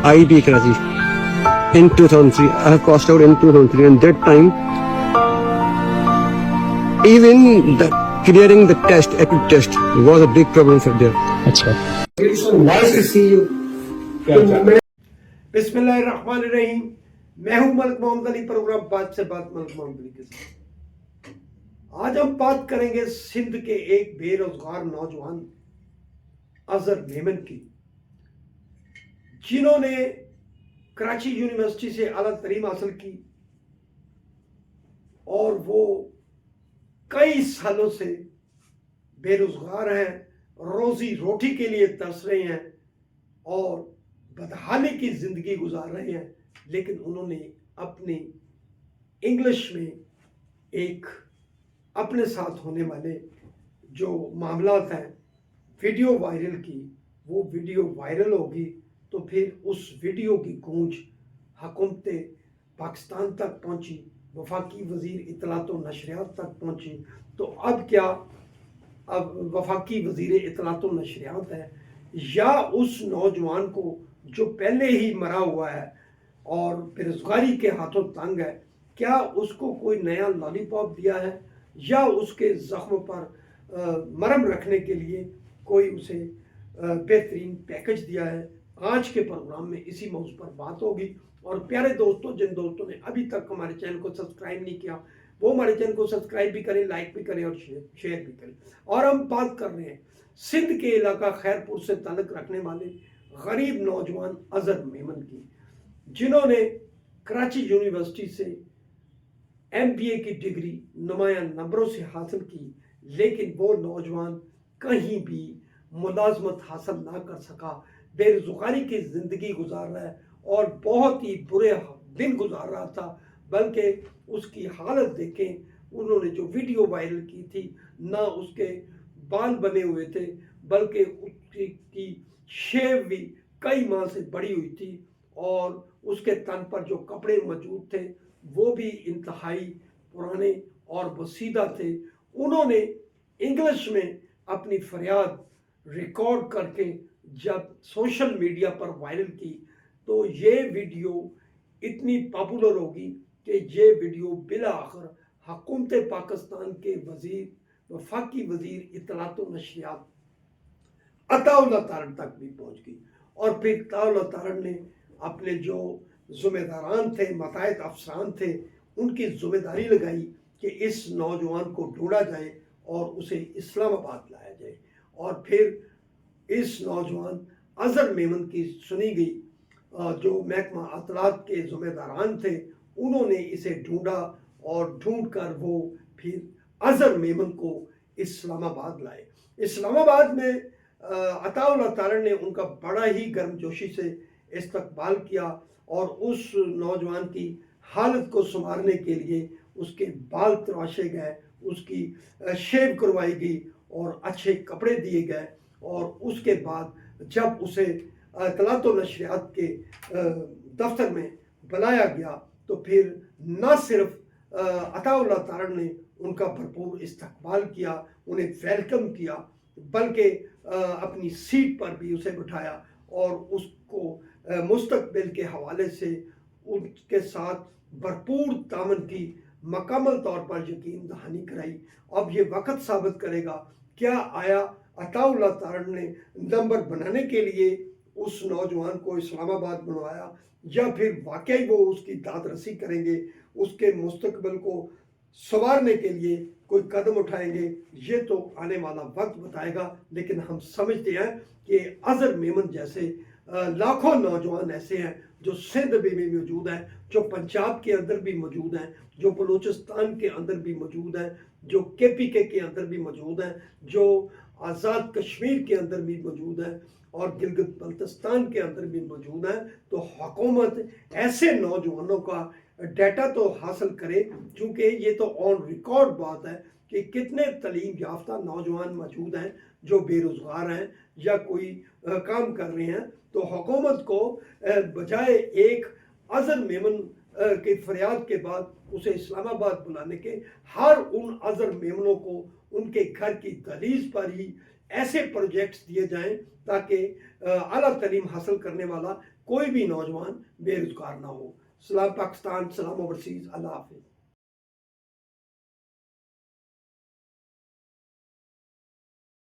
IB Karachi in 2003. I have passed out in 2003, and that time, even clearing the test, epic test, was a big problem for there. اچھا It's so nice to see you. बिस्मिल्लाहिर्रहमानिर्रहीम। मैं हूं Malik Mohammad Ali, programme बात से बात मलिक मोहम्मद अली के साथ। आज हम बात करेंगे सिंध के एक बेरोजगार नौजवान अजहर मेमन की, जिन्होंने कराची यूनिवर्सिटी से आला तरीम हासिल की और वो कई सालों से बेरोजगार हैं, रोजी रोटी के लिए तरस रहे हैं और बदहाली की जिंदगी गुजार रहे हैं। लेकिन उन्होंने अपनी इंग्लिश में एक अपने साथ होने वाले जो मामलात हैं वीडियो वायरल की। वो वीडियो वायरल होगी तो फिर उस वीडियो की गूंज हुकूमत पाकिस्तान तक पहुंची, वफाकी वजीर इत्तलात व नशरियात तक पहुंची। तो अब क्या, अब वफाकी वजीर इत्तलात व नशरियात है या उस नौजवान को जो पहले ही मरा हुआ है और बेरोजगारी के हाथों तंग है, क्या उसको कोई नया लॉलीपॉप दिया है या उसके जख्म पर मरहम रखने के लिए कोई उसे बेहतरीन पैकेज दिया है? आज के प्रोग्राम में इसी मौजू पर बात होगी। और प्यारे दोस्तों, जिन दोस्तों ने अभी तक हमारे चैनल को सब्सक्राइब नहीं किया, वो हमारे चैनल को सब्सक्राइब भी करें, लाइक भी करें और शेयर भी करें। और हम बात कर रहे हैं सिंध के इलाका खैरपुर से ताल्लुक रखने वाले गरीब नौजवान अजहर मेमन की, जिन्होंने कराची यूनिवर्सिटी से MBA की डिग्री नुमाया नंबरों से हासिल की, लेकिन वो नौजवान कहीं भी मुलाजमत हासिल ना कर सका, बेरोजगारी की ज़िंदगी गुजार रहा है और बहुत ही बुरे दिन गुजार रहा था। बल्कि उसकी हालत देखें, उन्होंने जो वीडियो वायरल की थी, ना उसके बाल बने हुए थे बल्कि उसकी शेव भी कई माह से बड़ी हुई थी और उसके तन पर जो कपड़े मौजूद थे वो भी इंतहाई पुराने और बसीदा थे। उन्होंने इंग्लिश में अपनी फरियाद रिकॉर्ड करके जब सोशल मीडिया पर वायरल की तो ये वीडियो इतनी पॉपुलर होगी कि ये वीडियो बिला आखिर हुकूमत पाकिस्तान के वजीर वफाकी वजीर इत्तलात व नशरियात अताउल्लाह तारड़ तक भी पहुंच गई। और फिर अताउल्लाह तारड़ ने अपने जो ज़िम्मेदारान थे, मतायत अफसरान थे, उनकी ज़िम्मेदारी लगाई कि इस नौजवान को ढूंढा जाए और उसे इस्लामाबाद लाया जाए। और फिर इस नौजवान अजहर मेमन की सुनी गई। जो महकमा अतलात के ज़िम्मेदारान थे उन्होंने इसे ढूंढा और ढूंढ कर वो फिर अजहर मेमन को इस्लामाबाद लाए। इस्लामाबाद में अताउल्लाह तारड़ ने उनका बड़ा ही गर्मजोशी से इस्तकबाल किया और उस नौजवान की हालत को संवारने के लिए उसके बाल तराशे गए, उसकी शेव करवाई गई और अच्छे कपड़े दिए गए। और उसके बाद जब उसे इत्तलात व नशरियात के दफ्तर में बुलाया गया तो फिर न सिर्फ अताउल्लाह तारड़ ने उनका भरपूर इस्तकबाल किया, उन्हें वेलकम किया, बल्कि अपनी सीट पर भी उसे बिठाया और उसको मुस्तकबिल के हवाले से उनके साथ भरपूर तामन की मकम्मल तौर पर यकीन दहानी कराई। अब ये वक्त साबित करेगा क्या आया अताउल्लाह तारड़ ने नंबर बनाने के लिए उस नौजवान को इस्लामाबाद बनवाया या फिर वाकई वो उसकी दाद रसी करेंगे, उसके मुस्तकबिल को संवारने के लिए कोई कदम उठाएंगे। ये तो आने वाला वक्त बताएगा। लेकिन हम समझते हैं कि अजहर मेमन जैसे लाखों नौजवान ऐसे हैं जो सिंध में भी मौजूद हैं, जो पंजाब के अंदर भी मौजूद हैं, जो बलूचिस्तान के अंदर भी मौजूद हैं, जो KPK के अंदर भी मौजूद हैं, जो आज़ाद कश्मीर के अंदर भी मौजूद हैं और गिलगित बल्तिस्तान के अंदर भी मौजूद हैं। तो हुकूमत ऐसे नौजवानों का डाटा तो हासिल करे, क्योंकि ये तो ऑन रिकॉर्ड बात है कि कितने तालीम याफ्ता नौजवान मौजूद हैं जो बेरोज़गार हैं या कोई काम कर रहे हैं। तो हुकूमत को बजाय एक अजहर मेमन की फरियाद के बाद उसे इस्लामाबाद बुलाने के, हर उन अजहर मेमनों को उनके घर की दहलीज पर ही ऐसे प्रोजेक्ट्स दिए जाएं ताकि आला तालीम हासिल करने वाला کوئی بھی نوجوان بے روزگار نہ ہو. سلام پاکستان, سلام اوورسیز, اللہ حافظ.